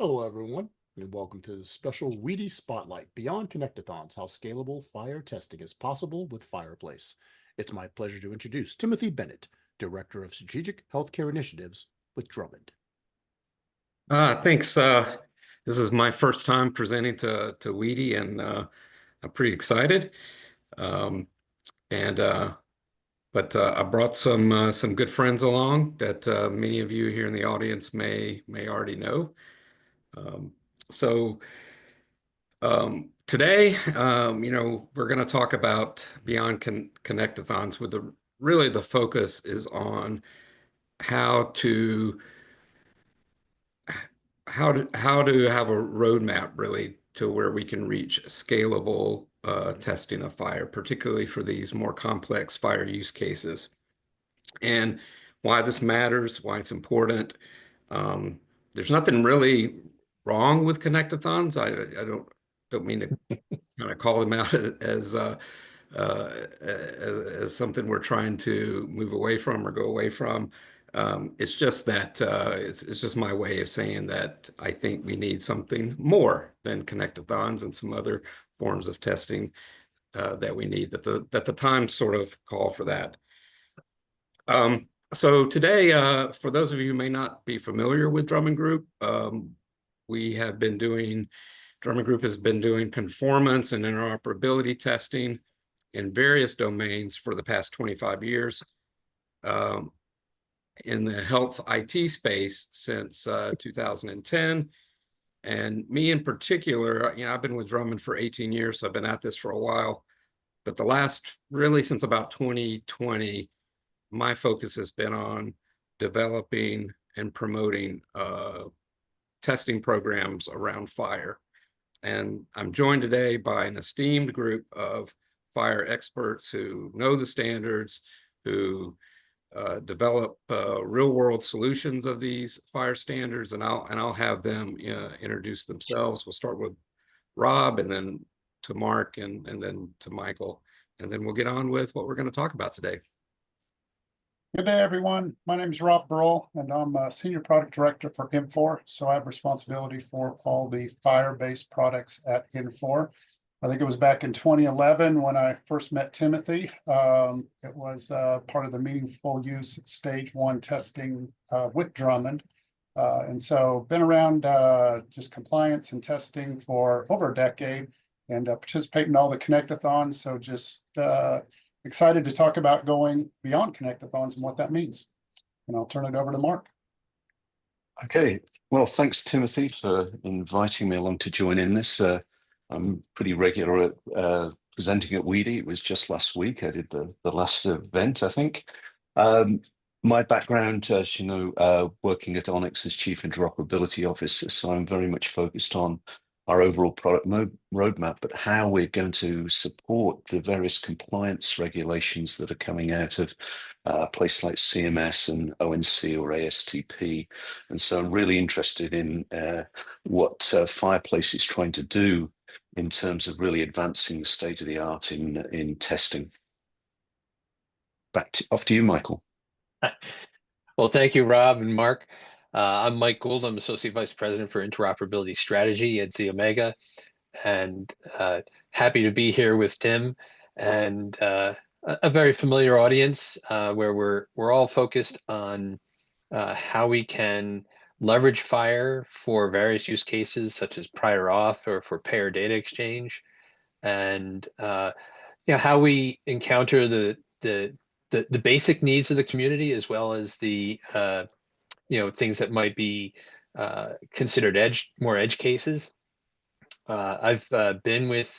Hello, everyone, and welcome to the special Weedy Spotlight Beyond Connectathons, how scalable fire testing is possible with FHIRplace. It's my pleasure to introduce Timothy Bennett, Director of Strategic Healthcare Initiatives with Drummond. Thanks. This is my first time presenting to Weedy, and I'm pretty excited. Um, and but I brought some good friends along that many of you here in the audience may already know. Um, so today, we're going to talk about Beyond Connectathons. With really the focus is on how to have a roadmap really to where we can reach scalable testing of fire, particularly for these more complex fire use cases, and why this matters, why it's important. There's nothing really wrong with connectathons. I don't mean to kind of call them out as something we're trying to move away from or go away from. It's just that it's just my way of saying that I think we need something more than connectathons and some other forms of testing that we need, that the times sort of call for that. So today, for those of you who may not be familiar with Drummond Group, Drummond Group has been doing conformance and interoperability testing in various domains for the past 25 years. In the health IT space since 2010. And me in particular, I've been with Drummond for 18 years, so I've been at this for a while. But the last, really since about 2020, my focus has been on developing and promoting testing programs around fire. And I'm joined today by an esteemed group of fire experts who know the standards, who develop real-world solutions of these fire standards, and I'll have them introduce themselves. We'll start with Rob, and then to Mark, and then to Michael, and then we'll get on with what we're going to talk about today. Good day, everyone. My name is Rob Brull, and I'm a Senior Product Director for Infor, so I have responsibility for all the fire-based products at Infor. I think it was back in 2011 when I first met Timothy. It was part of the meaningful use stage 1 testing with Drummond. And so been around just compliance and testing for over a decade, and participate in all the connectathons. So just excited to talk about going beyond connectathons and what that means. And I'll turn it over to Mark. Okay, well, thanks, Timothy, for inviting me along to join in this. I'm pretty regular at presenting at Weedy. It was just last week. I did the last event, I think. My background, as you know, working at Onyx as Chief Interoperability Officer, so I'm very much focused on our overall product roadmap, but how we're going to support the various compliance regulations that are coming out of places like CMS and ONC or ASTP. And so I'm really interested in what FHIRplace is trying to do in terms of really advancing the state of the art in testing. Off to you, Michael. Well, thank you, Rob and Mark. I'm Mike Gould. I'm Associate Vice President for Interoperability Strategy at ZeOmega, and happy to be here with Tim and a very familiar audience where we're all focused on how we can leverage FHIR for various use cases such as prior auth or for payer data exchange, and how we encounter the basic needs of the community, as well as the things that might be considered more edge cases. I've been with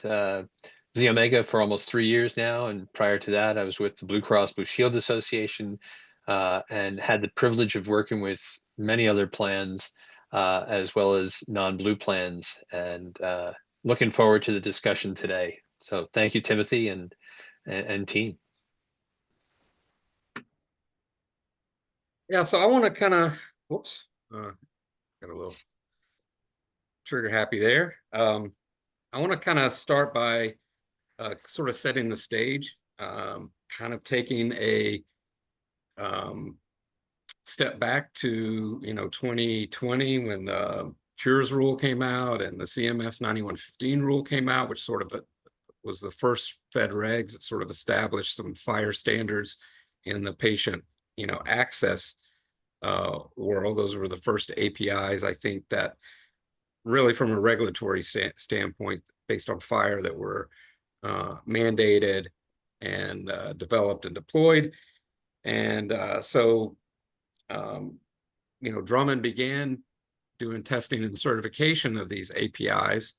ZeOmega for almost 3 years now, and prior to that, I was with the Blue Cross Blue Shield Association and had the privilege of working with many other plans as well as non-blue plans, and looking forward to the discussion today. So thank you, Timothy and team. Yeah, so I want to kind of, whoops, got a little trigger happy there. I want to kind of start by sort of setting the stage, kind of taking a step back to 2020 when Cures rule came out and the CMS 9115 rule came out, which sort of was the first Fed regs that sort of established some FHIR standards in the patient, access world. Those were the first APIs, I think, that really from a regulatory standpoint, based on FHIR, that were mandated and developed and deployed. And so, Drummond began doing testing and certification of these APIs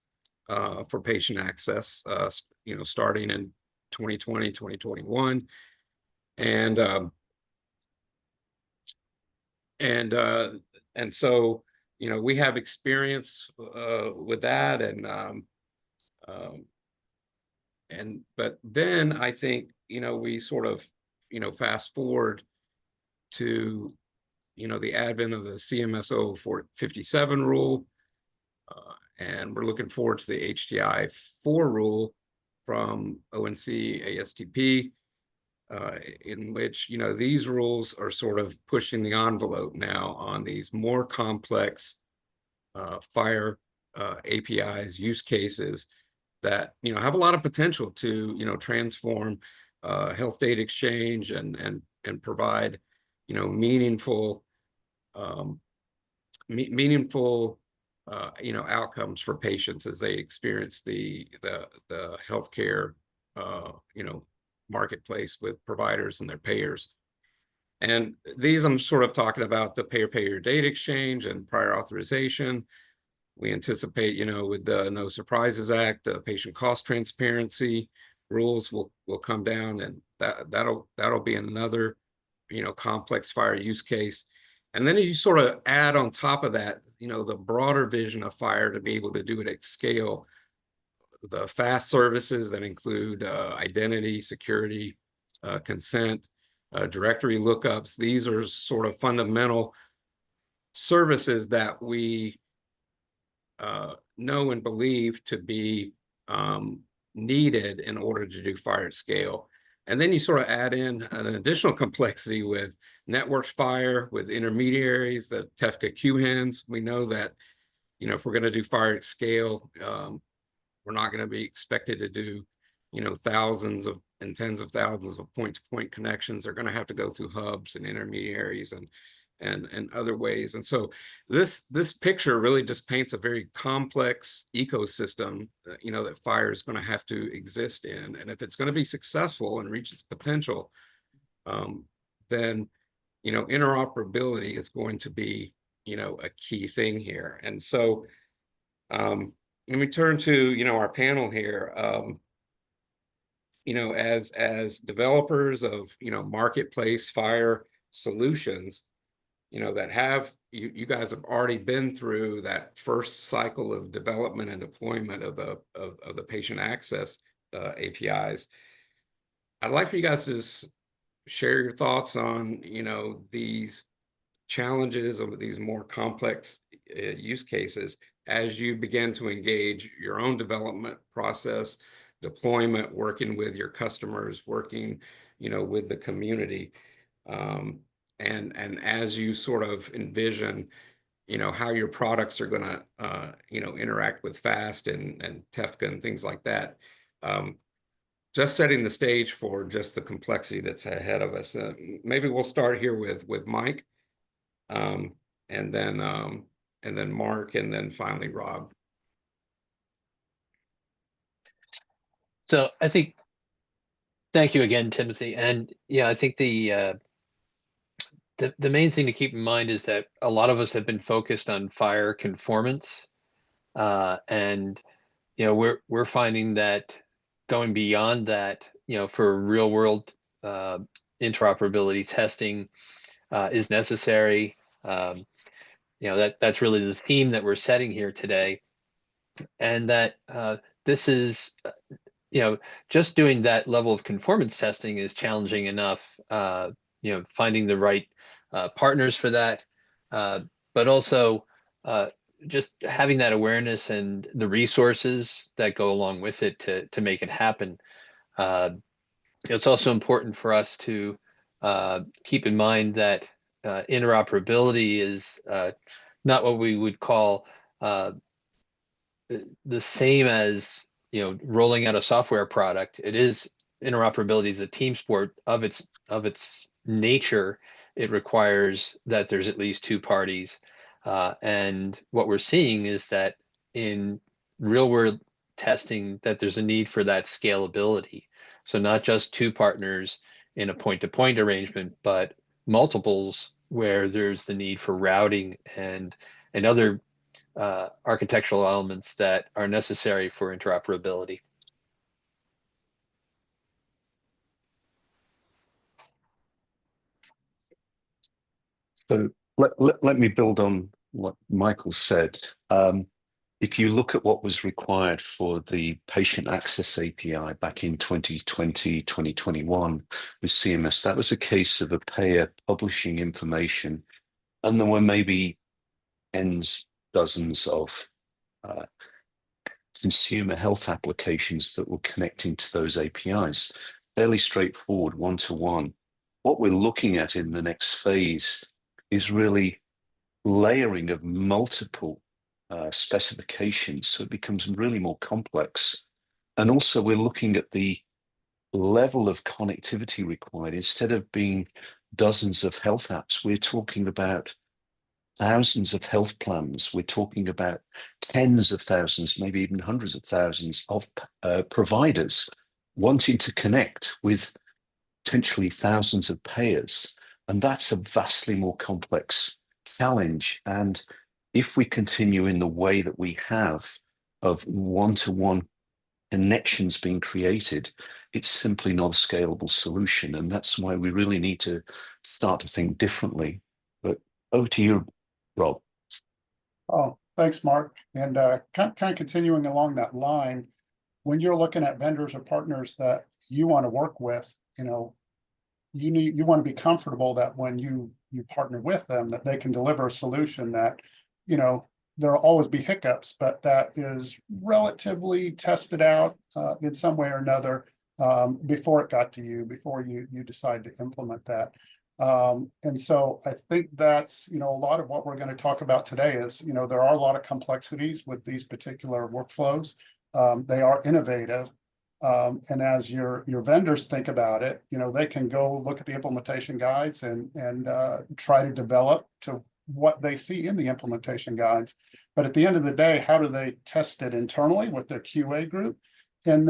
for patient access, starting in 2020, 2021. And so, we have experience with that, but then I think, we sort of, fast forward to, the advent of the CMS 0457 rule, and we're looking forward to the HTI 4 rule from ONC ASTP, in which, these rules are sort of pushing the envelope now on these more complex FHIR APIs, use cases that, have a lot of potential to, transform health data exchange and provide, meaningful outcomes for patients as they experience the healthcare, marketplace with providers and their payers. And these, I'm sort of talking about the payer data exchange and prior authorization. We anticipate, with the No Surprises Act, the patient cost transparency rules will come down, and that'll be another, complex FHIR use case. And then you sort of add on top of that, the broader vision of FHIR to be able to do it at scale, the fast services that include identity, security, consent, directory lookups. These are sort of fundamental services that we know and believe to be needed in order to do FHIR at scale. And then you sort of add in an additional complexity with network FHIR, with intermediaries, the TEFCA QHINs. We know that, if we're going to do FHIR at scale, we're not going to be expected to do, thousands of and tens of thousands of point-to-point connections. They're going to have to go through hubs and intermediaries and other ways. And so this picture really just paints a very complex ecosystem, that FHIR is going to have to exist in. And if it's going to be successful and reach its potential, then, interoperability is going to be, a key thing here. And so let me turn to, our panel here. As developers of, marketplace FHIR solutions, that have, you guys have already been through that first cycle of development and deployment of the patient access APIs. I'd like for you guys to share your thoughts on, these challenges of these more complex use cases as you begin to engage your own development process, deployment, working with your customers, working, with the community. And as you sort of envision, how your products are going to, interact with FAST and TEFCA and things like that, just setting the stage for just the complexity that's ahead of us. Maybe we'll start here with Mike, and then Mark, and then finally Rob. So I think, thank you again, Timothy. And yeah, I think the main thing to keep in mind is that a lot of us have been focused on FHIR conformance, and we're finding that going beyond that, for real world interoperability testing is necessary. That's really the theme that we're setting here today, and that this is just doing that level of conformance testing is challenging enough. Finding the right partners for that, but also just having that awareness and the resources that go along with it to make it happen. It's also important for us to keep in mind that interoperability is not what we would call uh, the same as, you know, rolling out a software product. It is interoperability is a team sport of its nature. It requires that there's at least two parties. And what we're seeing is that in real world testing, that there's a need for that scalability. So not just two partners in a point-to-point arrangement, but multiples where there's the need for routing and other architectural elements that are necessary for interoperability. So let me build on what Michael said. If you look at what was required for the patient access API back in 2020, 2021 with CMS, that was a case of a payer publishing information, and there were maybe tens, dozens of consumer health applications that were connecting to those APIs. Fairly straightforward, one-to-one. What we're looking at in the next phase is really layering of multiple specifications, so it becomes really more complex. And also we're looking at the level of connectivity required. Instead of being dozens of health apps, we're talking about thousands of health plans. We're talking about tens of thousands, maybe even hundreds of thousands of providers wanting to connect with potentially thousands of payers. And that's a vastly more complex challenge. And if we continue in the way that we have of one-to-one connections being created, it's simply not a scalable solution. And that's why we really need to start to think differently. But over to you, Rob. Oh, thanks, Mark. And kind of continuing along that line, when you're looking at vendors or partners that you want to work with, you know, you want to be comfortable that when you partner with them, that they can deliver a solution that, you know, there'll always be hiccups, but that is relatively tested out in some way or another before it got to you, before you decide to implement that. And so I think that's, you know, a lot of what we're going to talk about today is, you know, there are a lot of complexities with these particular workflows. They are innovative. And as your vendors think about it, you know, they can go look at the implementation guides and try to develop to what they see in the implementation guides. But at the end of the day, how do they test it internally with their QA group? And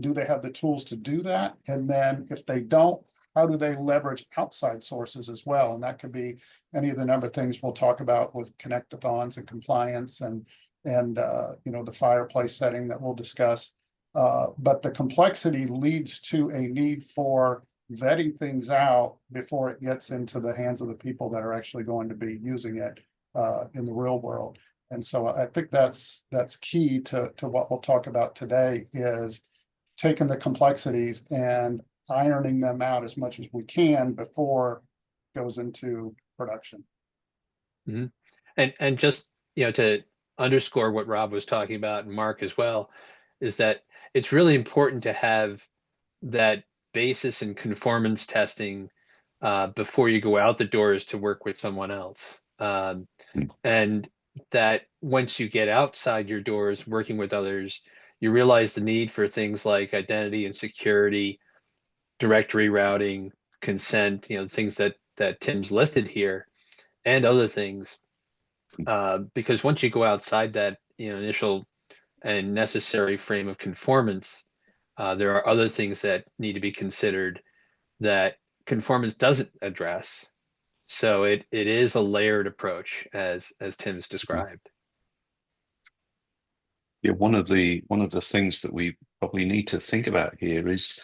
do they have the tools to do that? And then if they don't, how do they leverage outside sources as well? And that could be any of the number of things we'll talk about with Connectathons and compliance and you know, the FHIRplace setting that we'll discuss. But the complexity leads to a need for vetting things out before it gets into the hands of the people that are actually going to be using it in the real world. And so I think that's key to what we'll talk about today, is taking the complexities and ironing them out as much as we can before it goes into production. Mm-hmm. And just, you know, to underscore what Rob was talking about, and Mark as well, is that it's really important to have that basis in conformance testing before you go out the doors to work with someone else. And that once you get outside your doors working with others, you realize the need for things like identity and security, directory routing, consent, you know, things that Tim's listed here, and other things. Because once you go outside that, you know, initial and necessary frame of conformance, there are other things that need to be considered that conformance doesn't address. So it is a layered approach, as Tim's described. Yeah, one of the things that we probably need to think about here is,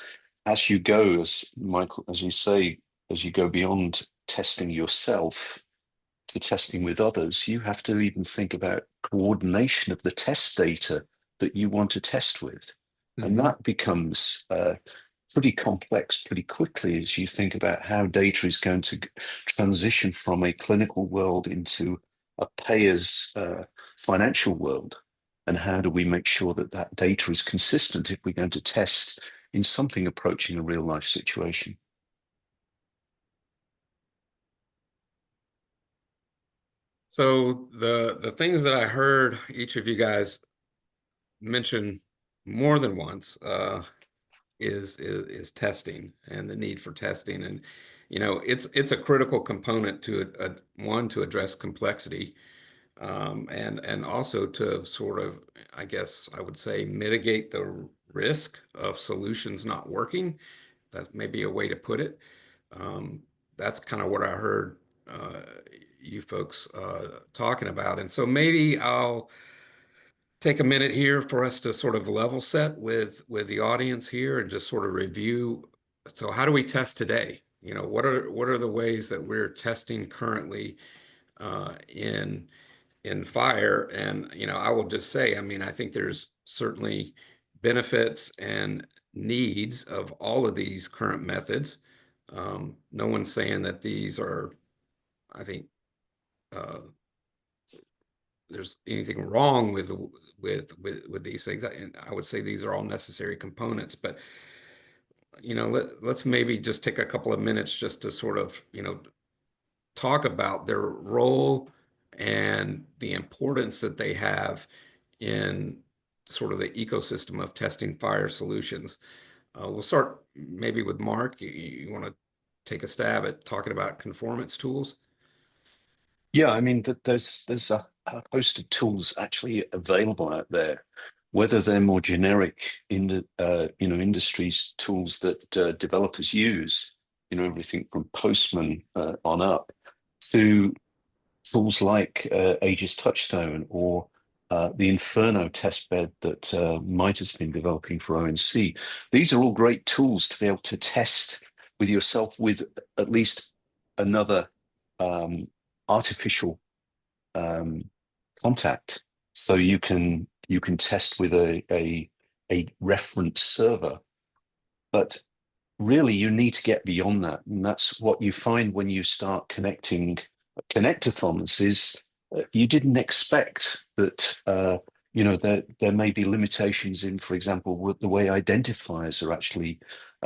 as you go, as Michael, as you say, as you go beyond testing yourself to testing with others, you have to even think about coordination of the test data that you want to test with. Mm-hmm. And that becomes pretty complex pretty quickly as you think about how data is going to transition from a clinical world into a payer's financial world. And how do we make sure that that data is consistent if we're going to test in something approaching a real life situation? So the things that I heard each of you guys mention more than once is testing and the need for testing. And it's a critical component to one, to address complexity, and also to sort of, I guess I would say, mitigate the risk of solutions not working. That may be a way to put it. That's kind of what I heard you folks talking about. And so maybe I'll take a minute here for us to sort of level set with the audience here and just sort of review. So how do we test today? What are the ways that we're testing currently in FHIR? And I will just say, I mean, I think there's certainly benefits and needs of all of these current methods. No one's saying that these are, I think, there's anything wrong with these things. And I would say these are all necessary components. But let's maybe just take a couple of minutes just to sort of talk about their role and the importance that they have in sort of the ecosystem of testing FHIR solutions. We'll start maybe with Mark. You want to take a stab at talking about conformance tools? Yeah, I mean, there's a host of tools actually available out there, whether they're more generic in the industries tools that developers use, everything from Postman on up, to tools like Aegis Touchstone or the Inferno testbed that Might has been developing for ONC. These are all great tools to be able to test with yourself with at least another artificial contact, so you can test with a reference server. But really, you need to get beyond that, and that's what you find when you start connecting connectathons. Is you didn't expect that there may be limitations in, for example, with the way identifiers are actually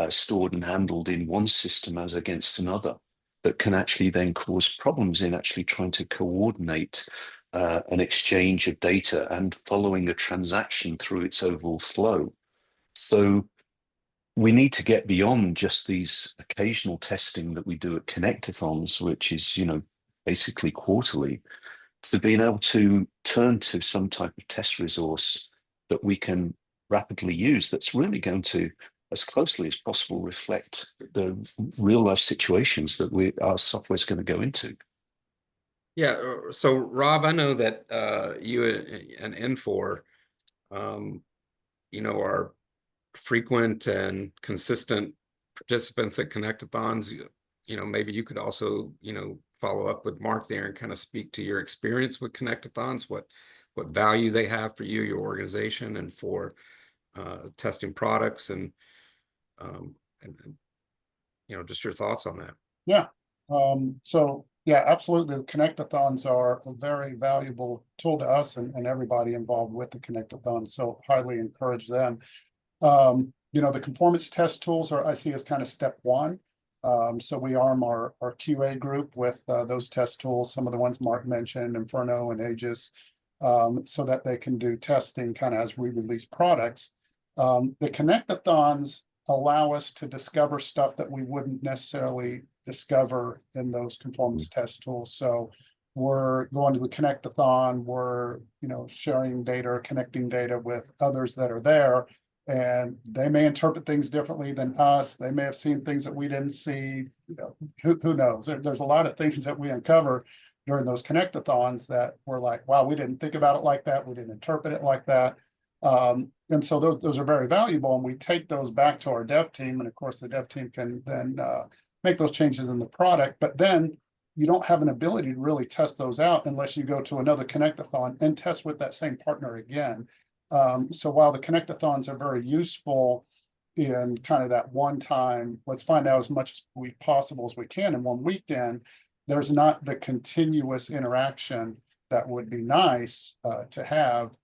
stored and handled in one system as against another, that can actually then cause problems in actually trying to coordinate an exchange of data and following a transaction through its overall flow. So we need to get beyond just these occasional testing that we do at Connectathons, which is, basically quarterly, to being able to turn to some type of test resource that we can rapidly use that's really going to, as closely as possible, reflect the real life situations that our software is going to go into. Yeah. So Rob, I know that you and Infor, are frequent and consistent participants at Connectathons. Maybe you could also, follow up with Mark there and kind of speak to your experience with Connectathons, what value they have for you, your organization, and for testing products, and just your thoughts on that. Yeah. So yeah, absolutely. The Connectathons are a very valuable tool to us and everybody involved with the Connectathons. So highly encourage them. The conformance test tools I see as kind of step one. So we arm our QA group with those test tools, some of the ones Mark mentioned, Inferno and Aegis, so that they can do testing kind of as we release products. The Connectathons allow us to discover stuff that we wouldn't necessarily discover in those conformance test tools. So we're going to the Connectathon, we're sharing data or connecting data with others that are there, and they may interpret things differently than us. They may have seen things that we didn't see. Who knows? There's a lot of things that we uncover during those Connectathons that we're like, wow, we didn't think about it like that. We didn't interpret it like that. And so those are very valuable, and we take those back to our dev team, and of course the dev team can then make those changes in the product. But then you don't have an ability to really test those out unless you go to another Connectathon and test with that same partner again. So while the Connectathons are very useful in kind of that one time, let's find out as much as possible as we can in one weekend, there's not the continuous interaction that would be nice to have,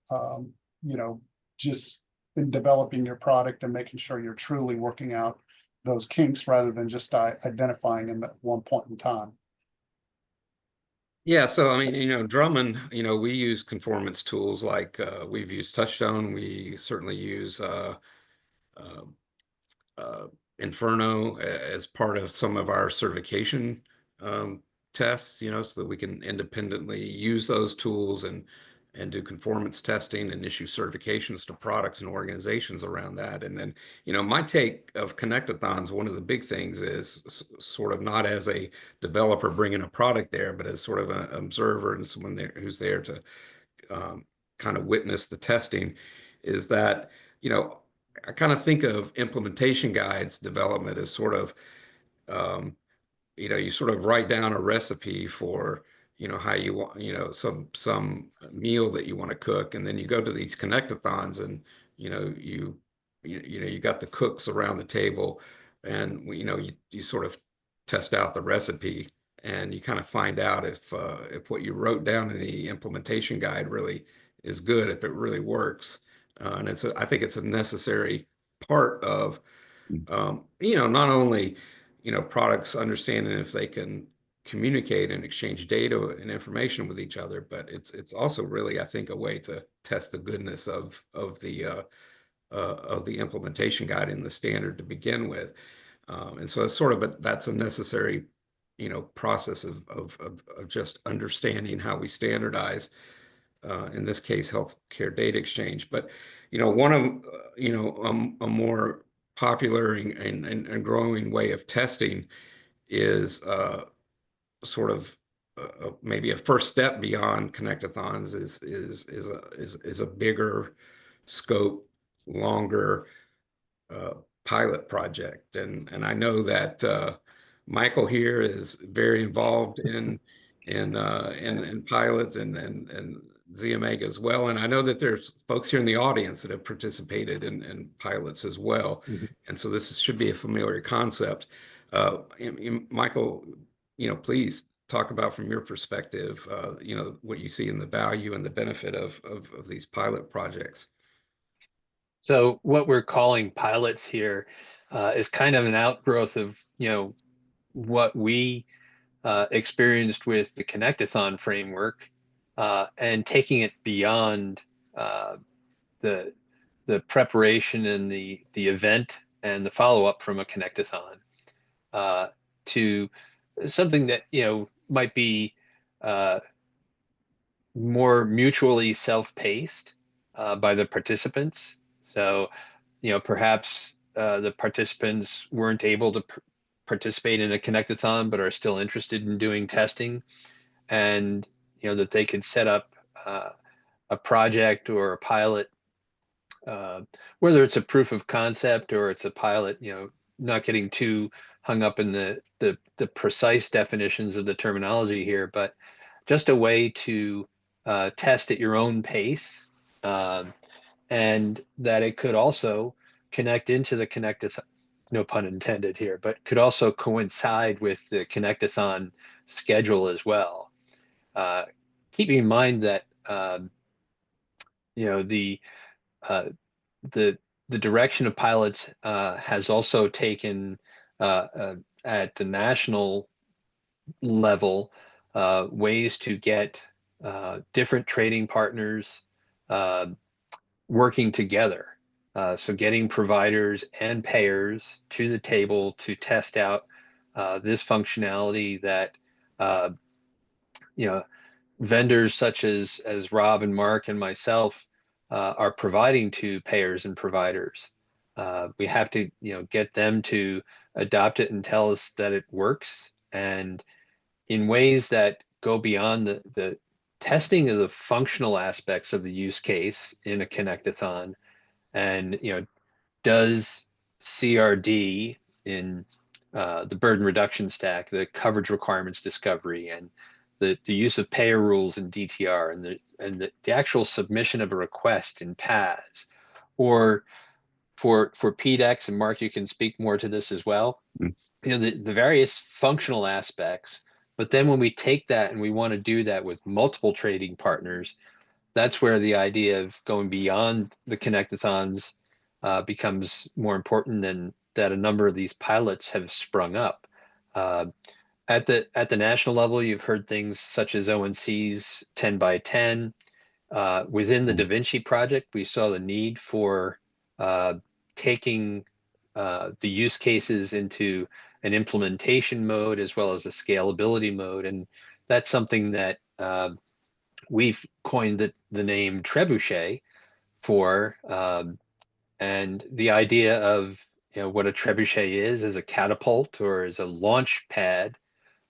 just in developing your product and making sure you're truly working out those kinks rather than just identifying them at one point in time. Yeah, so I mean, Drummond, we use conformance tools like we've used Touchstone. We certainly use uh, uh, Inferno as part of some of our certification um, tests, so that we can independently use those tools and do conformance testing and issue certifications to products and organizations around that. And then, my take of Connectathons, one of the big things is sort of not as a developer bringing a product there, but as sort of an observer and someone there who's there to kind of witness the testing, is that, I kind of think of implementation guides development as sort of, you sort of write down a recipe for, how you want, some meal that you want to cook, and then you go to these connectathons, and you got the cooks around the table, and you sort of test out the recipe, and you kind of find out if what you wrote down in the implementation guide really is good, if it really works. And I think it's a necessary part of, not only, products understanding if they can communicate and exchange data and information with each other, but it's also really, I think, a way to test the goodness of the implementation guide and the standard to begin with. And so it's sort of that's a necessary, process of just understanding how we standardize, in this case, healthcare data exchange. But, one of, a more popular and growing way of testing is sort of maybe a first step beyond connectathons is a bigger scope, longer pilot project. And I know that Michael here is very involved in pilot and ZeOmega as well. And I know that there's folks here in the audience that have participated in pilots as well. And so this should be a familiar concept. Michael, please talk about from your perspective, what you see in the value and the benefit of these pilot projects. So what we're calling pilots here is kind of an outgrowth of, what we experienced with the Connectathon framework, and taking it beyond the preparation and the event and the follow-up from a Connectathon, to something that might be more mutually self-paced by the participants. So perhaps the participants weren't able to participate in a Connectathon, but are still interested in doing testing, and that they could set up a project or a pilot, whether it's a proof of concept or it's a pilot. Not getting too hung up in the precise definitions of the terminology here, but just a way to test at your own pace, and that it could also connect into the Connectathon, no pun intended here, but could also coincide with the Connectathon schedule as well. Keeping in mind that the direction of pilots has also taken at the national level ways to get different trading partners working together. So getting providers and payers to the table to test out this functionality that vendors such as Rob and Mark and myself are providing to payers and providers. We have to get them to adopt it and tell us that it works, and in ways that go beyond the testing of the functional aspects of the use case in a Connectathon. And does CRD in the burden reduction stack, the coverage requirements discovery, and the use of payer rules in DTR, and the actual submission of a request in PAS, or for PDEX, and Mark, you can speak more to this as well, the various functional aspects. But then when we take that and we want to do that with multiple trading partners, that's where the idea of going beyond the Connectathons becomes more important, and that a number of these pilots have sprung up. At the national level, you've heard things such as ONC's 10 by 10. Within the Da Vinci project, we saw the need for taking the use cases into an implementation mode as well as a scalability mode. And that's something that we've coined the name trebuchet for. And the idea of what a trebuchet is a catapult or is a launch pad,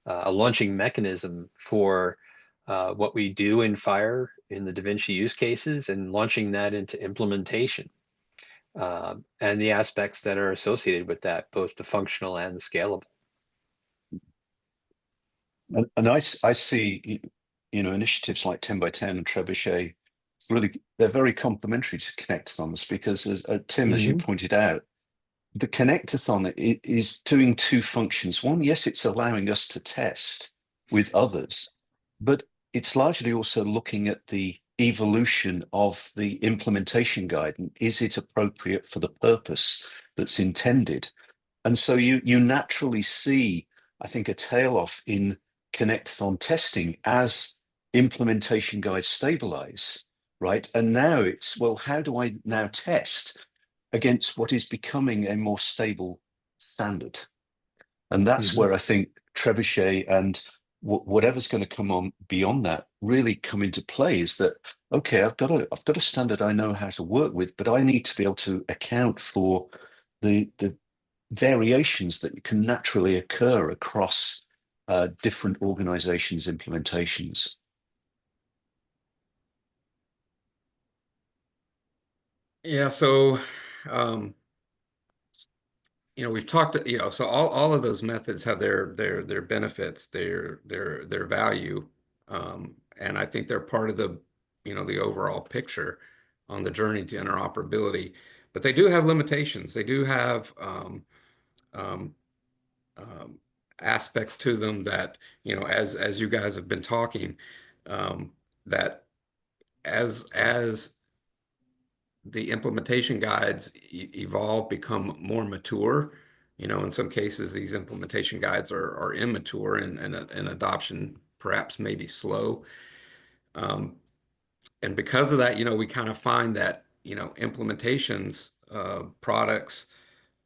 a launching mechanism for what we do in FHIR in the Da Vinci use cases and launching that into implementation and the aspects that are associated with that, both the functional and the scalable. And I see, initiatives like 10 by 10 and Trebuchet, they're very complementary to Connectathons because, as Tim, as you pointed out, the Connectathon is doing two functions. One, yes, it's allowing us to test with others, but it's largely also looking at the evolution of the implementation guide and is it appropriate for the purpose that's intended? And so you naturally see, I think, a tail off in Connectathon testing as implementation guides stabilize, right? And now it's, well, how do I now test against what is becoming a more stable standard? And that's where I think Trebuchet and whatever's going to come on beyond that really come into play, is that, okay, I've got a standard I know how to work with, but I need to be able to account for the variations that can naturally occur across different organizations' implementations. Yeah, so we've talked, so all of those methods have their benefits, their value, and I think they're part of the the overall picture on the journey to interoperability. But they do have limitations. They do have aspects to them that as you guys have been talking, that as the implementation guides evolve, become more mature. In some cases, these implementation guides are immature and adoption perhaps may be slow. And because of that, we kind of find that, implementations, products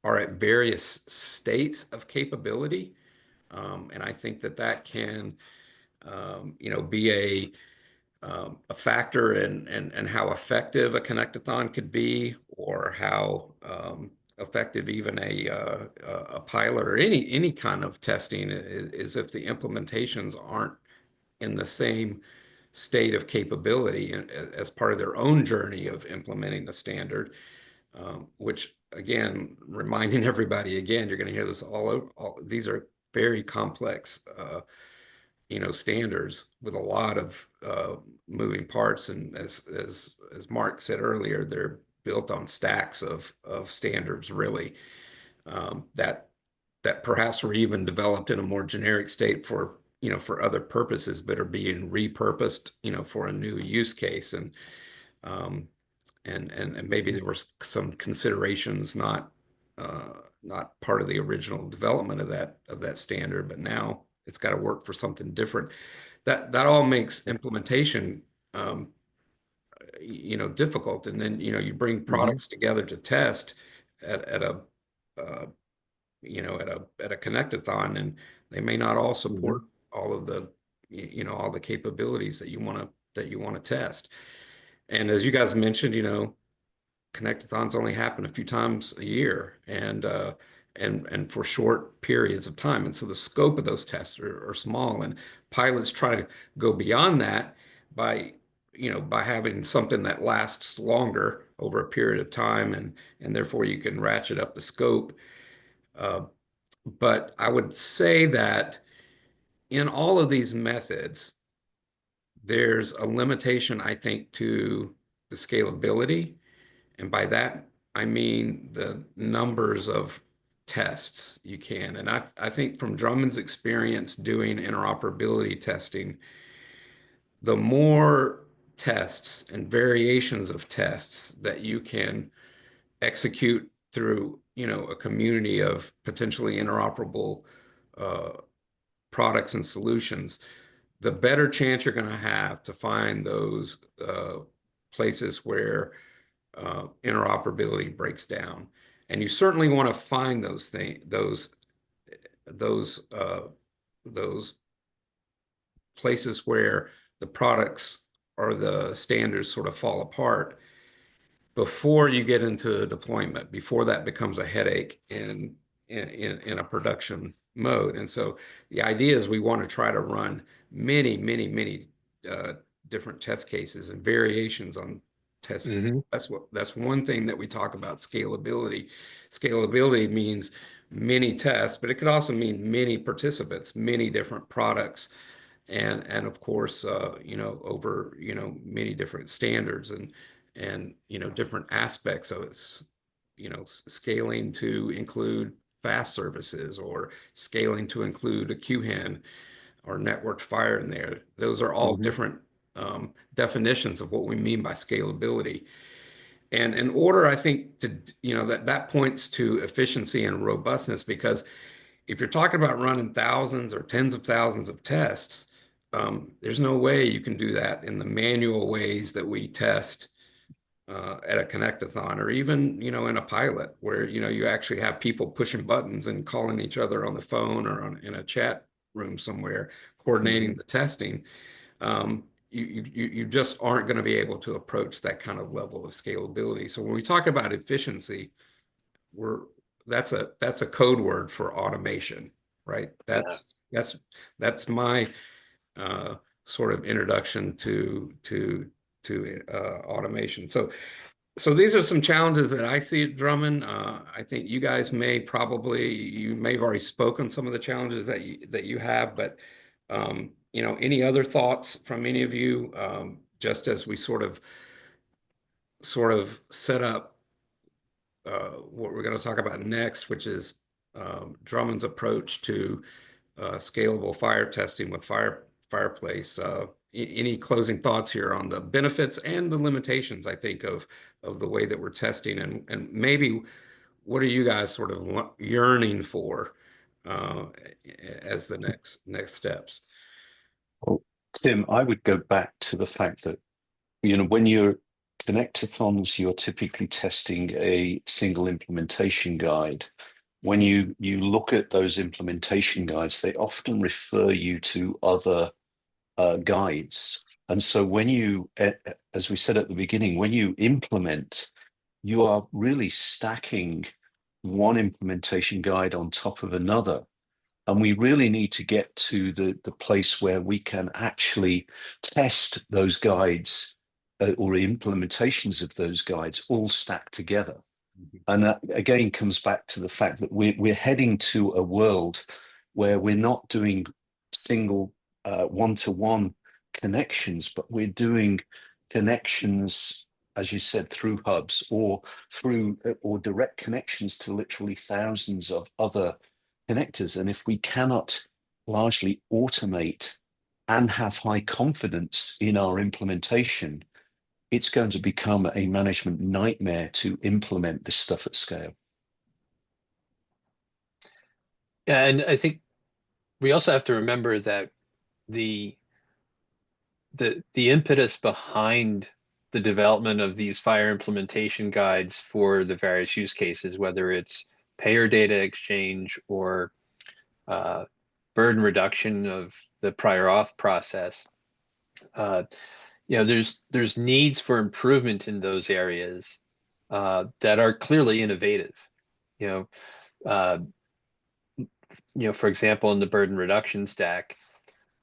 are at various states of capability. And I think that can, be a factor in how effective a Connectathon could be, or how effective even a pilot or any kind of testing is if the implementations aren't in the same state of capability as part of their own journey of implementing the standard, which again, reminding everybody again, you're going to hear this all over. These are very complex standards with a lot of moving parts, and as Mark said earlier, they're built on stacks of standards, really, that perhaps were even developed in a more generic state for for other purposes, but are being repurposed for a new use case, and maybe there were some considerations not part of the original development of that standard, but now it's got to work for something different. That all makes implementation difficult, and then you bring products together to test at a Connectathon, and they may not all support all of the all the capabilities that you want to test. And as you guys mentioned, Connectathons only happen a few times a year, and for short periods of time. And so the scope of those tests are small, and pilots try to go beyond that by having something that lasts longer over a period of time, and therefore you can ratchet up the scope. But I would say that in all of these methods, there's a limitation, I think, to the scalability. And by that, I mean the numbers of tests you can. And I think from Drummond's experience doing interoperability testing, the more tests and variations of tests that you can execute through, a community of potentially interoperable products and solutions, the better chance you're going to have to find those places where interoperability breaks down. And you certainly want to find those things, those places where the products or the standards sort of fall apart before you get into a deployment, before that becomes a headache in a production mode. And so the idea is we want to try to run many different test cases and variations on test. That's one thing that we talk about scalability. Scalability means many tests, but it could also mean many participants, many different products, and of course, over many different standards and different aspects of it. Scaling to include fast services, or scaling to include a QHIN or networked fire in there. Those are all different definitions of what we mean by scalability. And in order, I think, to that points to efficiency and robustness, because if you're talking about running thousands or tens of thousands of tests, there's no way you can do that in the manual ways that we test at a Connectathon, or even in a pilot where you actually have people pushing buttons and calling each other on the phone or in a chat room somewhere, coordinating the testing. You just aren't going to be able to approach that kind of level of scalability. So when we talk about efficiency, that's a code word for automation, right? That's my sort of introduction to automation. So these are some challenges that I see at Drummond. I think you guys may have already spoken some of the challenges that you have, but any other thoughts from any of you, just as we sort of set up what we're going to talk about next, which is Drummond's approach to scalable fire testing with FHIRplace. Any closing thoughts here on the benefits and the limitations, I think, of the way that we're testing, and maybe what are you guys sort of yearning for as the next steps? Well, Tim, I would go back to the fact that, when you're Connectathons, you're typically testing a single implementation guide. When you look at those implementation guides, they often refer you to other guides. And so when you, as we said at the beginning, when you implement, you are really stacking one implementation guide on top of another. And we really need to get to the place where we can actually test those guides or implementations of those guides all stacked together. And that again comes back to the fact that we're heading to a world where we're not doing single one-to-one connections, but we're doing connections, as you said, through hubs or direct connections to literally thousands of other connectors. And if we cannot largely automate and have high confidence in our implementation, it's going to become a management nightmare to implement this stuff at scale. And I think we also have to remember that the impetus behind the development of these fire implementation guides for the various use cases, whether it's payer data exchange or burden reduction of the prior auth process, there's needs for improvement in those areas that are clearly innovative. For example, in the burden reduction stack,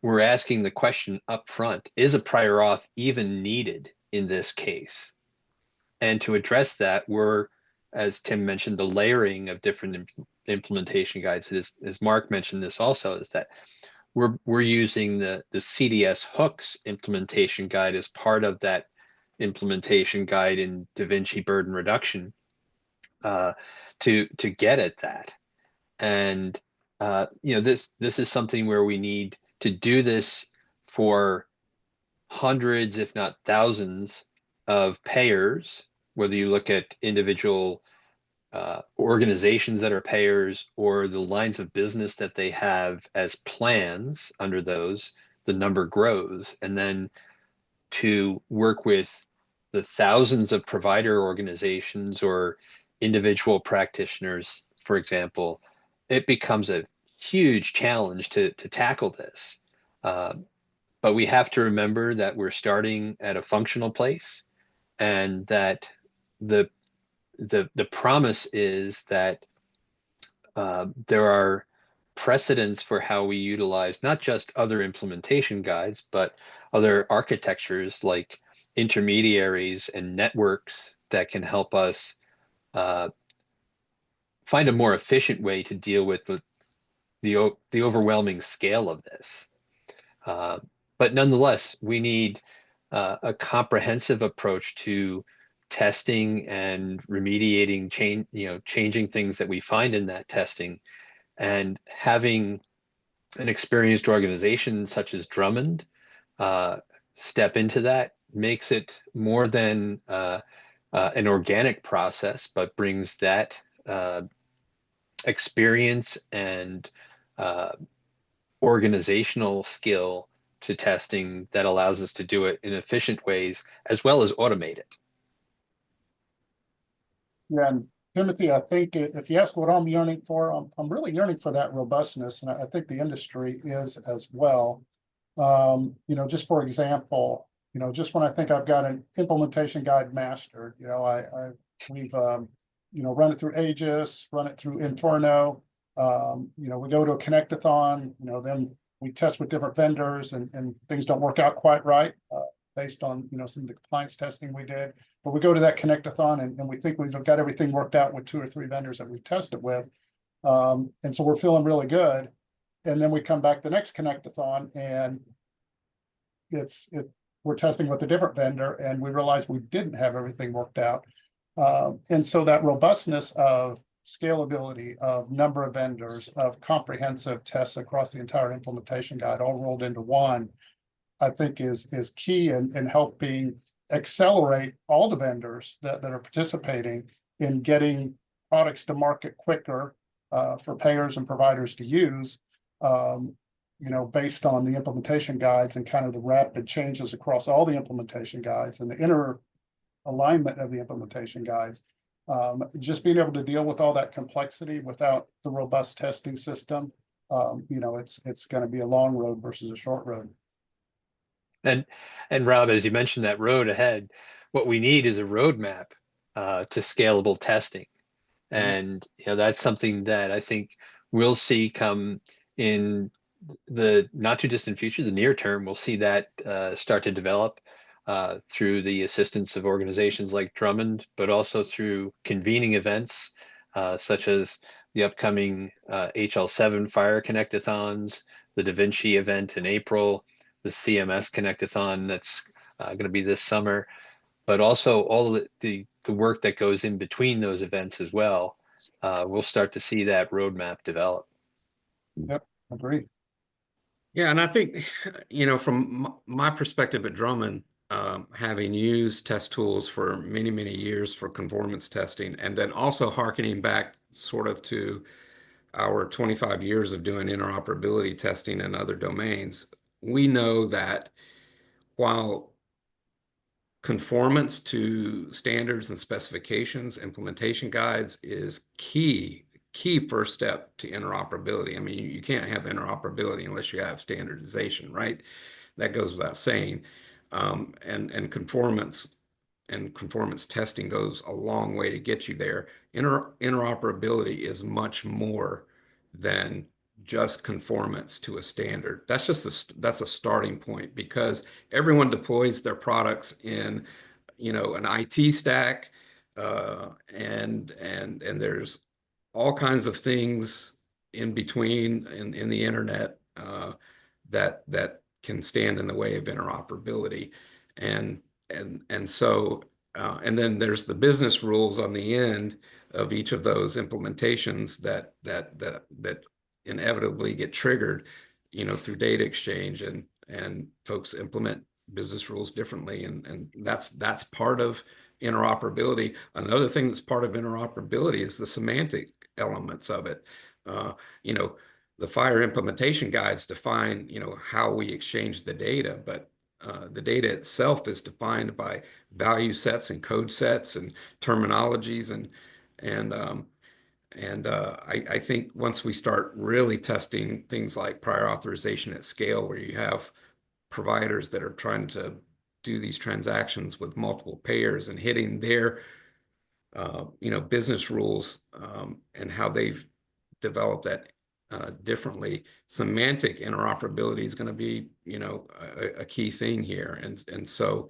we're asking the question up front, is a prior auth even needed in this case? And to address that, we're, as Tim mentioned, the layering of different implementation guides. As Mark mentioned this also, is that we're using the CDS hooks implementation guide as part of that implementation guide in DaVinci burden reduction to get at that. And this is something where we need to do this for hundreds, if not thousands, of payers, whether you look at individual organizations that are payers or the lines of business that they have as plans under those, the number grows. And then to work with the thousands of provider organizations or individual practitioners, for example, it becomes a huge challenge to tackle this. But we have to remember that we're starting at a functional place, and that the promise is that there are precedents for how we utilize not just other implementation guides, but other architectures like intermediaries and networks that can help us find a more efficient way to deal with the overwhelming scale of this. But nonetheless, we need a comprehensive approach to testing and remediating changing things that we find in that testing, and having an experienced organization such as Drummond step into that makes it more than an organic process, but brings that experience and organizational skill to testing that allows us to do it in efficient ways as well as automate it. Yeah, and Timothy, I think if you ask what I'm yearning for, I'm really yearning for that robustness, and I think the industry is as well. You know, just for example, you know, just when I think I've got an implementation guide mastered, you know, we've you know, run it through Aegis, run it through Infor. You know, we go to a Connectathon, you know, then we test with different vendors, and things don't work out quite right based on, you know, some of the compliance testing we did. But we go to that Connectathon and we think we've got everything worked out with 2 or 3 vendors that we've tested with. And so we're feeling really good. And then we come back the next Connectathon and we're testing with a different vendor, and we realize we didn't have everything worked out. And so that robustness of scalability, of number of vendors, of comprehensive tests across the entire implementation guide all rolled into one, I think is key in helping accelerate all the vendors that are participating in getting products to market quicker for payers and providers to use, you know, based on the implementation guides and kind of the rapid changes across all the implementation guides and the inner alignment of the implementation guides. Just being able to deal with all that complexity without the robust testing system, you know, it's going to be a long road versus a short road. And Rob, as you mentioned that road ahead, what we need is a roadmap to scalable testing. And you know, that's something that I think we'll see come in the not too distant future, the near term. We'll see that start to develop through the assistance of organizations like Drummond, but also through convening events such as the upcoming HL7 FHIR Connectathons, the Da Vinci event in April, the CMS Connectathon that's going to be this summer, but also all of the work that goes in between those events as well. We'll start to see that roadmap develop. Yep, agreed. Yeah, and I think, you know, from my perspective at Drummond, having used test tools for many, many years for conformance testing, and then also hearkening back sort of to our 25 years of doing interoperability testing in other domains, we know that while conformance to standards and specifications, implementation guides is key first step to interoperability. I mean, you can't have interoperability unless you have standardization, right? That goes without saying. And conformance testing goes a long way to get you there. Interoperability is much more than just conformance to a standard. That's a starting point, because everyone deploys their products in, you know, an IT stack, and there's all kinds of things in between in the internet that can stand in the way of interoperability, and so and then there's the business rules on the end of each of those implementations that inevitably get triggered, you know, through data exchange, and folks implement business rules differently, and that's part of interoperability. Another thing that's part of interoperability is the semantic elements of it. You know, the FHIR implementation guides define, you know, how we exchange the data, but the data itself is defined by value sets and code sets and terminologies, I think once we start really testing things like prior authorization at scale, where you have providers that are trying to do these transactions with multiple payers and hitting their you know, business rules and how they've developed that differently, semantic interoperability is going to be, you know, a key thing here. And so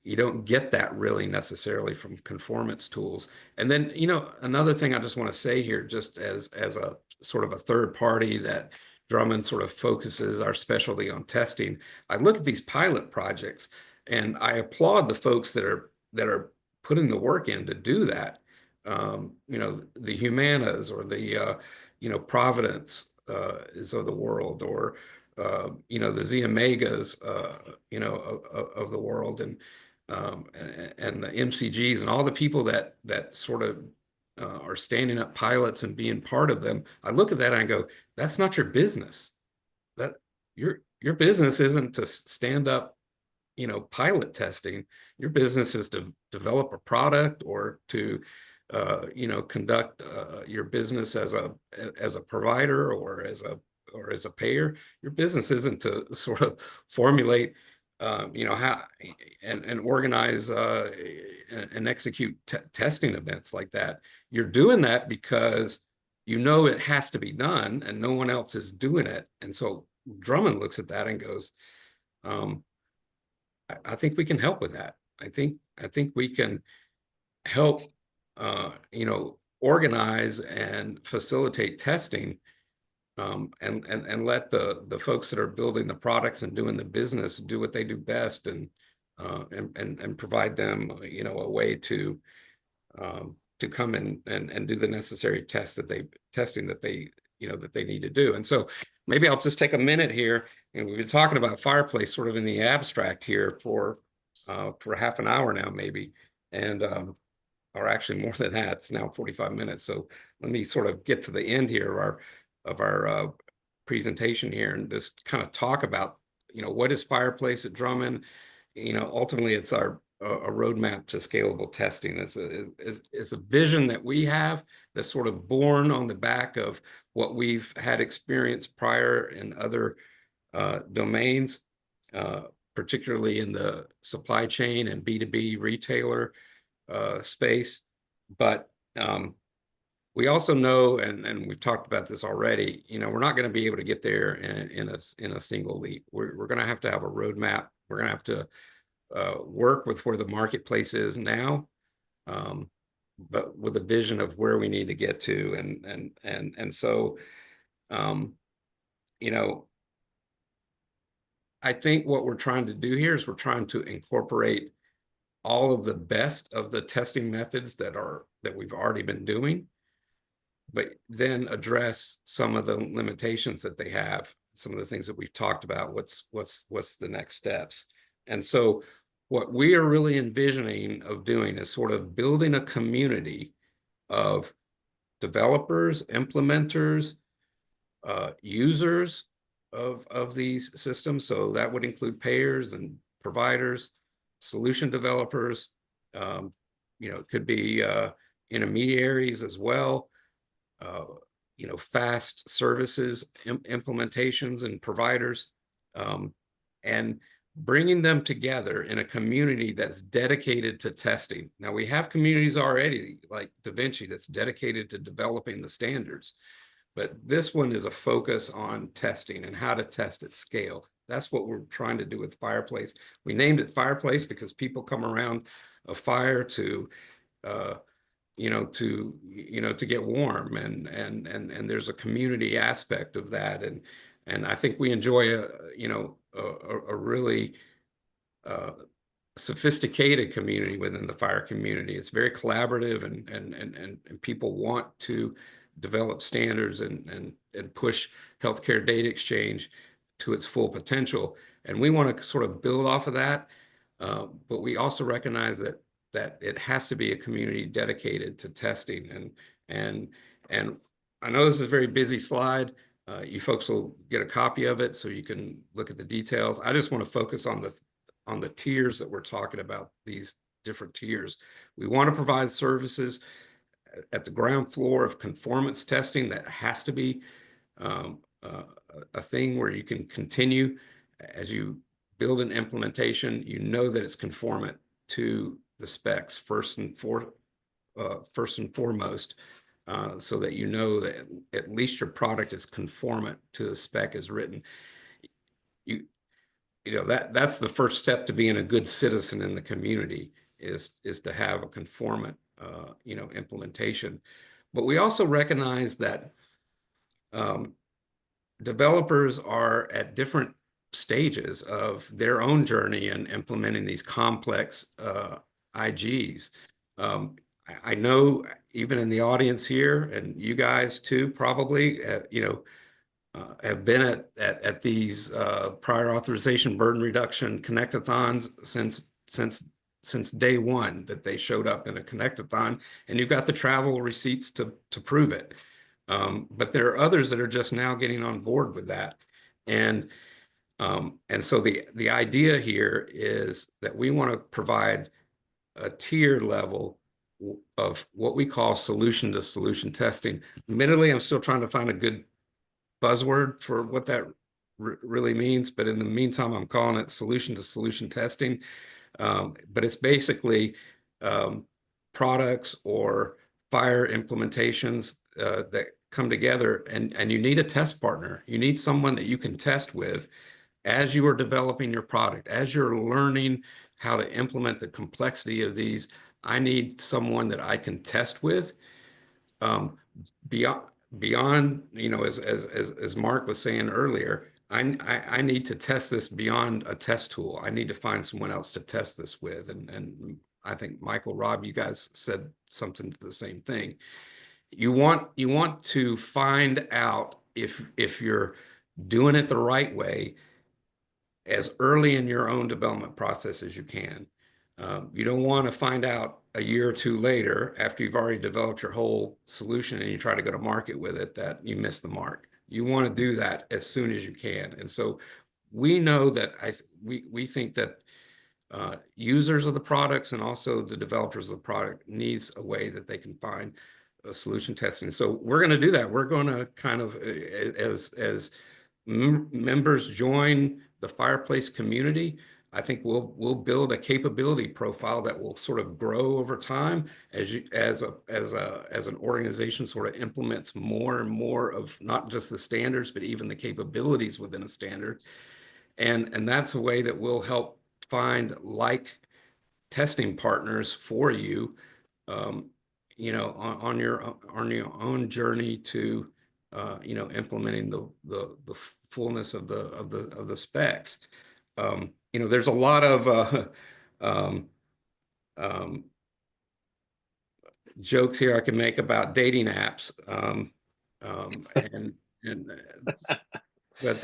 you don't get that really necessarily from conformance tools. And then, you know, another thing I just want to say here, just as a sort of a third party that Drummond sort of focuses our specialty on testing, I look at these pilot projects and I applaud the folks that are putting the work in to do that. You know, the Humanas or the you know, Providence is of the world, or you know, the ZeOmegas you know, of the world, and the MCGs and all the people that sort of are standing up pilots and being part of them. I look at that and I go, that's not your business. That your business isn't to stand up, you know, pilot testing. Your business is to develop a product, or to you know, conduct your business as a provider or as a payer. Your business isn't to sort of formulate you know, how and organize and execute testing events like that. You're doing that because you know it has to be done and no one else is doing it. And so Drummond looks at that and goes, I think we can help with that. I think we can help you know, organize and facilitate testing, and let the folks that are building the products and doing the business do what they do best, and provide them, you know, a way to come in and do the necessary testing that they you know, that they need to do. And so maybe I'll just take a minute here, and we've been talking about FHIRplace sort of in the abstract here for half an hour now, maybe, and or actually more than that. It's now 45 minutes. So let me sort of get to the end here of our presentation here, and just kind of talk about, you know, what is FHIRplace at Drummond. You know, ultimately it's a roadmap to scalable testing. It's a vision that we have that's sort of born on the back of what we've had experienced prior in other domains, particularly in the supply chain and B2B retailer space. But we also know, and we've talked about this already, you know, we're not going to be able to get there in a single leap. We're going to have a roadmap. We're going to have to work with where the marketplace is now, but with a vision of where we need to get to. And so, you know, I think what we're trying to do here is we're trying to incorporate all of the best of the testing methods that we've already been doing, but then address some of the limitations that they have, some of the things that we've talked about. What's the next steps? And so what we are really envisioning of doing is sort of building a community of developers, implementers, users of these systems. So that would include payers and providers, solution developers, you know, it could be intermediaries as well, you know, fast services, implementations and providers, and bringing them together in a community that's dedicated to testing. Now, we have communities already like DaVinci that's dedicated to developing the standards, but this one is a focus on testing and how to test at scale. That's what we're trying to do with FHIRplace. We named it FHIRplace because people come around a fire to you know, to get warm, and there's a community aspect of that, and I think we enjoy a really sophisticated community within the FHIR community. It's very collaborative, and people want to develop standards and push healthcare data exchange to its full potential. And we want to sort of build off of that, but we also recognize that that it has to be a community dedicated to testing. And I know this is a very busy slide. You folks will get a copy of it so you can look at the details. I just want to focus on the tiers that we're talking about, these different tiers. We want to provide services at the ground floor of conformance testing. That has to be a thing where you can continue as you build an implementation. You know that it's conformant to the specs first and foremost, so that you know that at least your product is conformant to the spec as written. You know that's the first step to being a good citizen in the community, is to have a conformant implementation. But we also recognize that developers are at different stages of their own journey in implementing these complex IGs. I know even in the audience here, and you guys too probably, have been at these prior authorization burden reduction connectathons since day one that they showed up in a connectathon, and you've got the travel receipts to prove it. But there are others that are just now getting on board with that. And so the idea here is that we want to provide a tier level of what we call solution to solution testing. Admittedly, I'm still trying to find a good buzzword for what that really means, but in the meantime, I'm calling it solution to solution testing. But it's basically products or FHIR implementations that come together, and you need a test partner. You need someone that you can test with as you are developing your product, as you're learning how to implement the complexity of these. I need someone that I can test with. Beyond, as Mark was saying earlier, I need to test this beyond a test tool. I need to find someone else to test this with. And I think Michael, Rob, you guys said something to the same thing. You want to find out if you're doing it the right way as early in your own development process as you can. You don't want to find out a year or two later, after you've already developed your whole solution and you try to go to market with it, that you missed the mark. You want to do that as soon as you can. And so we know that we think that users of the products and also the developers of the product needs a way that they can find a solution testing. So we're going to do that. We're going to kind of, as members join the FHIRplace community, I think we'll build a capability profile that will sort of grow over time as an organization sort of implements more and more of not just the standards, but even the capabilities within a standard. And that's a way that we'll help find like testing partners for you, on your own journey to implementing the fullness of the specs. There's a lot of jokes here I can make about dating apps, but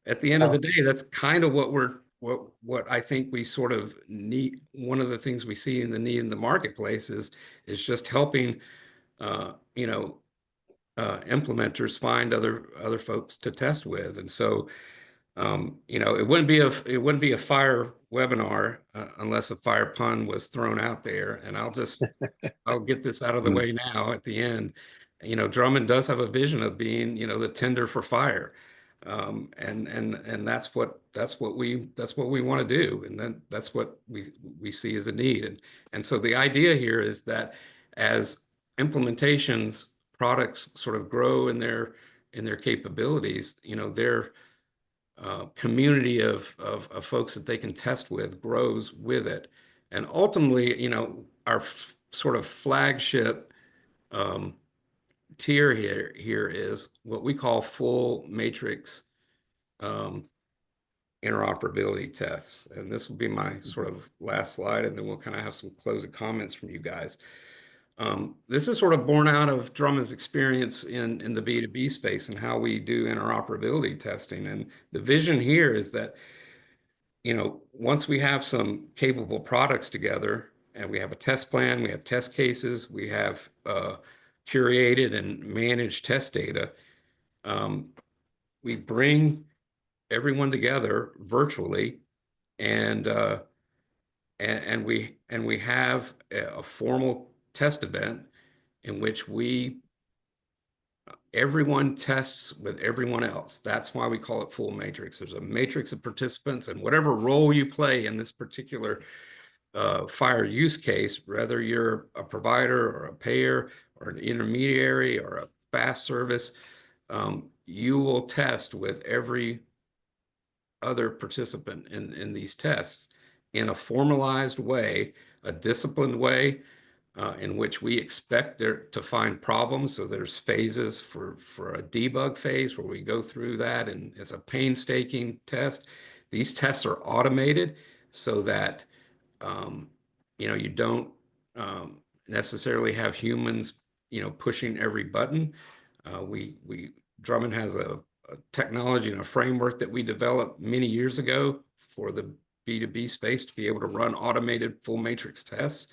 at the end of the day, that's kind of what I think we sort of need. One of the things we see in the need in the marketplace is just helping implementers find other folks to test with. And so it wouldn't be a FHIR webinar unless a FHIR pun was thrown out there. And I'll get this out of the way now at the end. Drummond does have a vision of being the tender for FHIR. And that's what we want to do, and then that's what we see as a need. And so the idea here is that as implementations products sort of grow in their capabilities, their community of folks that they can test with grows with it. And ultimately, our sort of flagship tier here is what we call full matrix interoperability tests. And this will be my sort of last slide, and then we'll kind of have some closing comments from you guys. This is sort of born out of Drummond's experience in the B2B space and how we do interoperability testing. And the vision here is that once we have some capable products together and we have a test plan, we have test cases, we have curated and managed test data, we bring everyone together virtually, and we have a formal test event in which everyone tests with everyone else. That's why we call it full matrix. There's a matrix of participants, and whatever role you play in this particular FHIR use case, whether you're a provider or a payer or an intermediary or a fast service, you will test with every other participant in these tests in a formalized way, a disciplined way, in which we expect there to find problems. So there's phases for a debug phase where we go through that, and it's a painstaking test. These tests are automated so that you don't necessarily have humans pushing every button. Drummond has a technology and a framework that we developed many years ago for the B2B space to be able to run automated full matrix tests.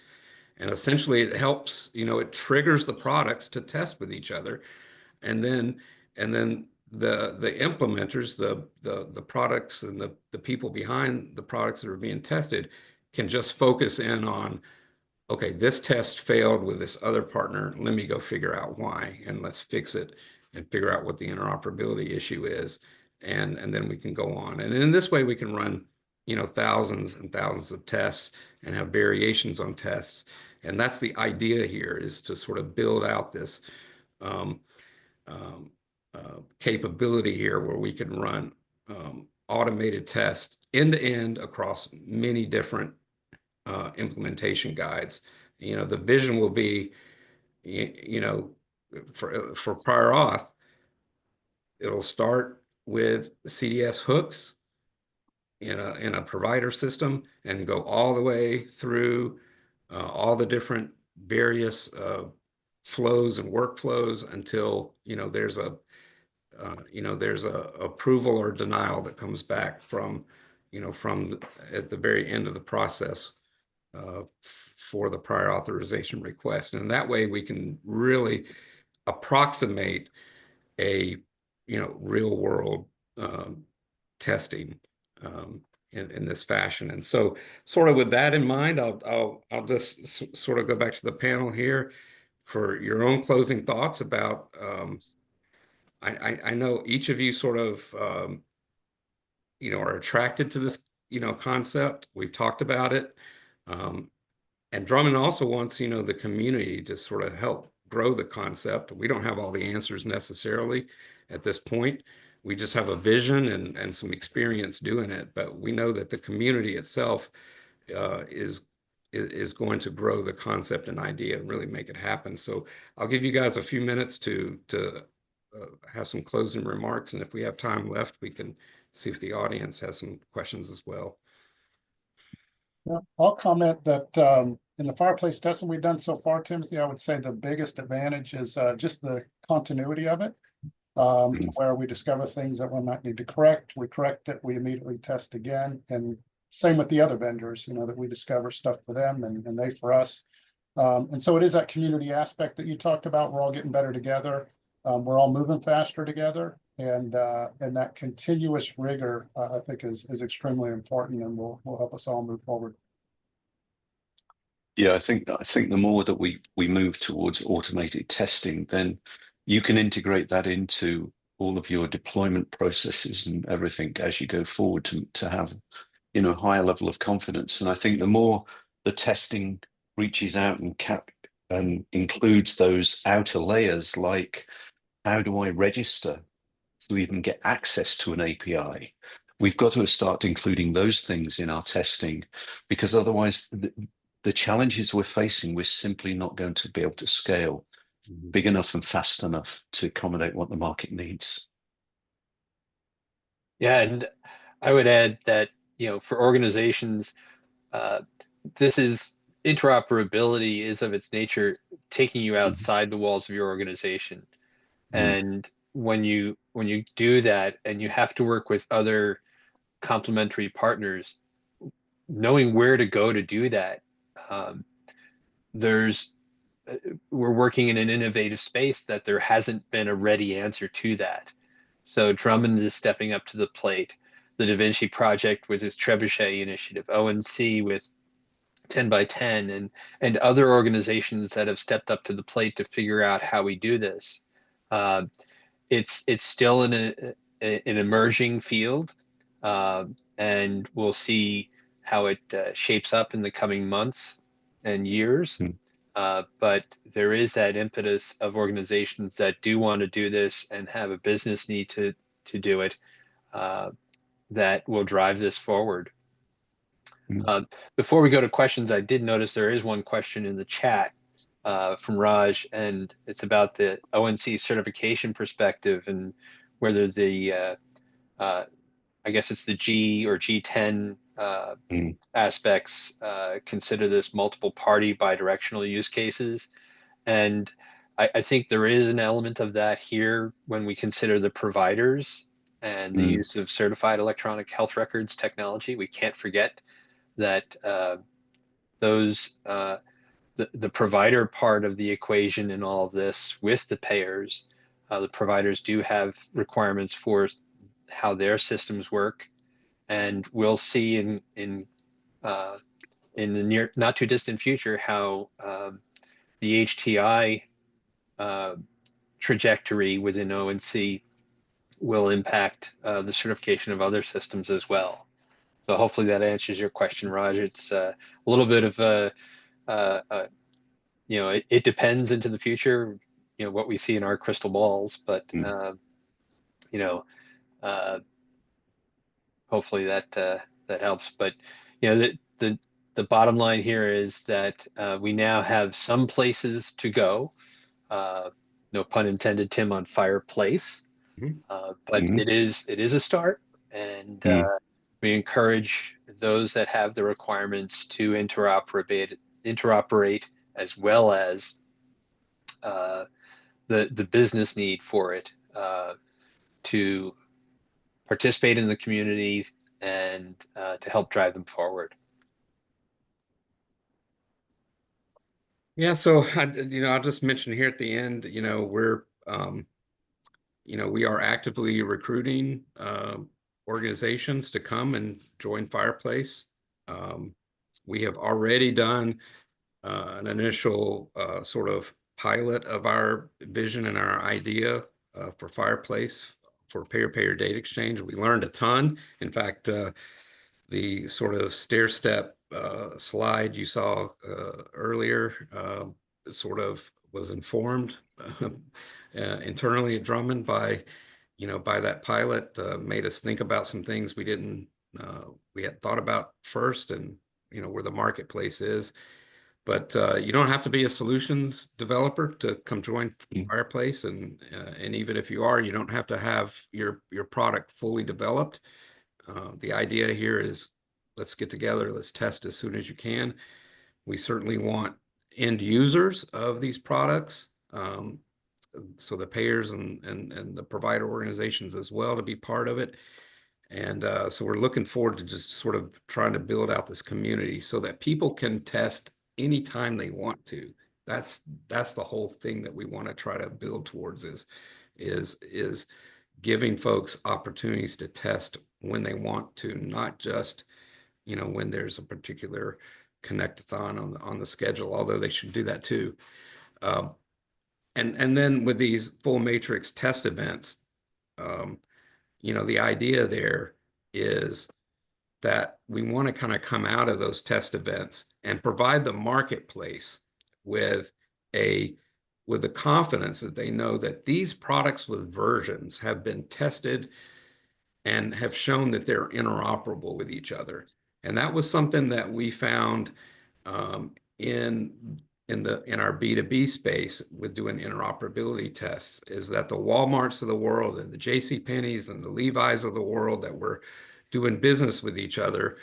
And essentially it helps, it triggers the products to test with each other. And then the implementers, the products and the people behind the products that are being tested can just focus in on, okay, this test failed with this other partner. Let me go figure out why, and let's fix it and figure out what the interoperability issue is. And then we can go on. And in this way, we can run, thousands and thousands of tests and have variations on tests. And that's the idea here, is to sort of build out this capability here where we can run automated tests end to end across many different implementation guides. The vision will be, for prior auth, it'll start with CDS hooks in a provider system and go all the way through all the different various flows and workflows until there's a approval or denial that comes back from at the very end of the process for the prior authorization request. And that way we can really approximate a real world testing in this fashion. And so sort of with that in mind, I'll just sort of go back to the panel here for your own closing thoughts about I know each of you sort of are attracted to this concept. We've talked about it, and Drummond also wants the community to sort of help grow the concept. We don't have all the answers necessarily at this point. We just have a vision and some experience doing it, but we know that the community itself is going to grow the concept and idea and really make it happen. So I'll give you guys a few minutes to have some closing remarks, and if we have time left, we can see if the audience has some questions as well. Yeah, I'll comment that in the FHIRplace testing we've done so far, Timothy, I would say the biggest advantage is just the continuity of it. Where we discover things that we might need to correct, we correct it, we immediately test again, and same with the other vendors, that we discover stuff for them and they for us. And so it is that community aspect that you talked about. We're all getting better together. We're all moving faster together, and that continuous rigor, I think, is extremely important, and will help us all move forward. Yeah, I think the more that we move towards automated testing, then you can integrate that into all of your deployment processes and everything as you go forward to have, higher level of confidence. And I think the more the testing reaches out and includes those outer layers, like how do I register to even get access to an API? We've got to start including those things in our testing, because otherwise the challenges we're facing, we're simply not going to be able to scale big enough and fast enough to accommodate what the market needs. Yeah, and I would add that, for organizations, interoperability is of its nature taking you outside the walls of your organization. And when you do that, and you have to work with other complementary partners, knowing where to go to do that. We're working in an innovative space that there hasn't been a ready answer to that. So Drummond is stepping up to the plate. The Da Vinci Project with its Trebuchet initiative, ONC with 10 by 10, and other organizations that have stepped up to the plate to figure out how we do this. It's still an emerging field, and we'll see how it shapes up in the coming months and years. But there is that impetus of organizations that do want to do this and have a business need to do it, that will drive this forward. Before we go to questions, I did notice there is one question in the chat from Raj, and it's about the ONC certification perspective and whether the, I guess it's the G or G10 aspects consider this multiple party bidirectional use cases. And I think there is an element of that here when we consider the providers and the use of certified electronic health records technology. We can't forget that the provider part of the equation in all of this with the payers, the providers do have requirements for how their systems work, and we'll see in the near, not too distant future how the HTI trajectory within ONC will impact the certification of other systems as well. So hopefully that answers your question, Raj. It's a little bit of it depends into the future, what we see in our crystal balls, but hopefully that helps. But the bottom line here is that we now have some places to go. No pun intended, Tim, on FHIRplace, but it is a start, and we encourage those that have the requirements to interoperate as well as the business need for it to participate in the community and to help drive them forward. Yeah, so I'll just mention here at the end, we're we are actively recruiting organizations to come and join FHIRplace. We have already done an initial sort of pilot of our vision and our idea for FHIRplace for payer data exchange. We learned a ton. In fact, the sort of stair-step slide you saw earlier sort of was informed internally at Drummond by that pilot, made us think about some things we had thought about first, and where the marketplace is. But you don't have to be a solutions developer to come join FHIRplace, and even if you are, you don't have to have your product fully developed. The idea here is, let's get together, let's test as soon as you can. We certainly want end users of these products, so the payers and the provider organizations as well, to be part of it. And so we're looking forward to just sort of trying to build out this community so that people can test anytime they want to. That's the whole thing that we want to try to build towards, is giving folks opportunities to test when they want to, not just when there's a particular Connectathon on the schedule, although they should do that too. And then with these full matrix test events, the idea there is that we want to kind of come out of those test events and provide the marketplace with the confidence that they know that these products with versions have been tested and have shown that they're interoperable with each other. And that was something that we found in our B2B space with doing interoperability tests, is that the Walmarts of the world and the JCPenney's and the Levi's of the world that were doing business with each other,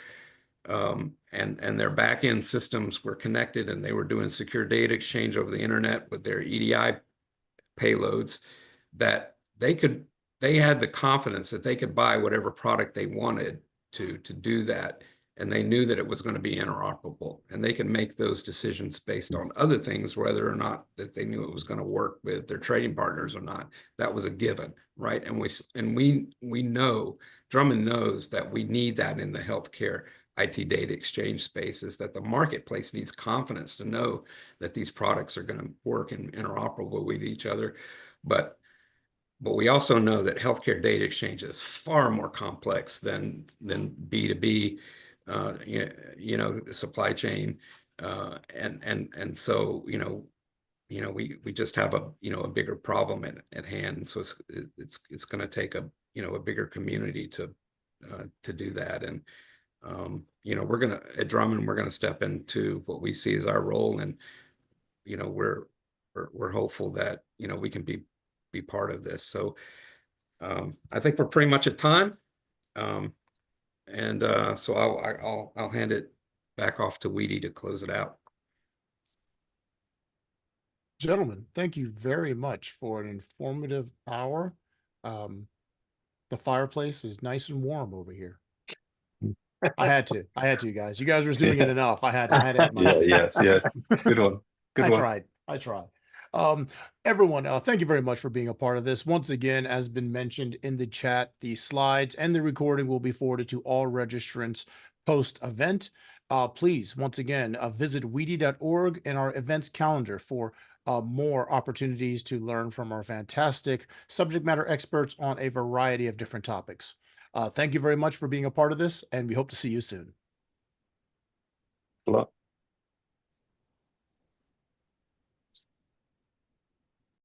and their back-end systems were connected, and they were doing secure data exchange over the internet with their EDI payloads, that they had the confidence that they could buy whatever product they wanted to do that. And they knew that it was going to be interoperable, and they can make those decisions based on other things, whether or not that they knew it was going to work with their trading partners or not. That was a given, right? And we know, Drummond knows that we need that in the healthcare IT data exchange spaces, that the marketplace needs confidence to know that these products are going to work and interoperable with each other. But we also know that healthcare data exchange is far more complex than B2B, supply chain, and so we just have a bigger problem at hand. So it's going to take a bigger community to do that. And we're gonna at Drummond, we're gonna step into what we see as our role, and we're hopeful that we can be part of this. So I think we're pretty much at time. So I'll hand it back off to Weedy to close it out. Gentlemen, thank you very much for an informative hour. The fireplace is nice and warm over here. I had to, you guys. You guys were doing it enough. I had to hit my yeah. Good one. Good one. I tried. Everyone, thank you very much for being a part of this. Once again, as been mentioned in the chat, the slides and the recording will be forwarded to all registrants post-event. Please, once again, visit weedy.org and our events calendar for more opportunities to learn from our fantastic subject matter experts on a variety of different topics. Thank you very much for being a part of this, and we hope to see you soon. Good luck.